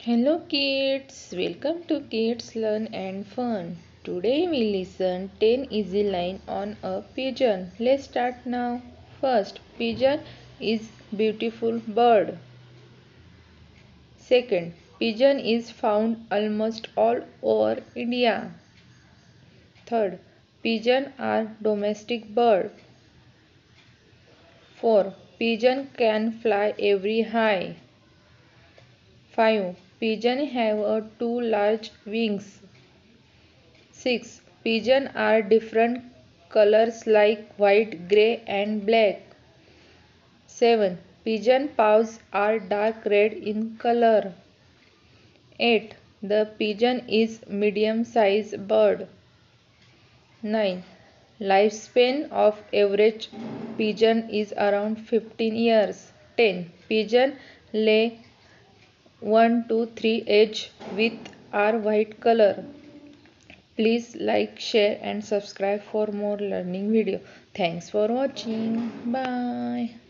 Hello kids, welcome to Kids Learn and Fun. Today we listen 10 easy lines on a pigeon. Let's start now. First, pigeon is beautiful bird. Second, pigeon is found almost all over India. Third, pigeon are domestic bird. 4. Pigeon can fly very high. 5. Pigeon have two large wings. 6. Pigeons are different colors like white, grey and black. 7. Pigeon paws are dark red in color. 8. The pigeon is medium-sized bird. 9. Lifespan of average pigeon is around 15 years. 10. Pigeon lay 1 to 3 eggs with are white color. Please like, share and subscribe for more learning video. Thanks for watching. Bye.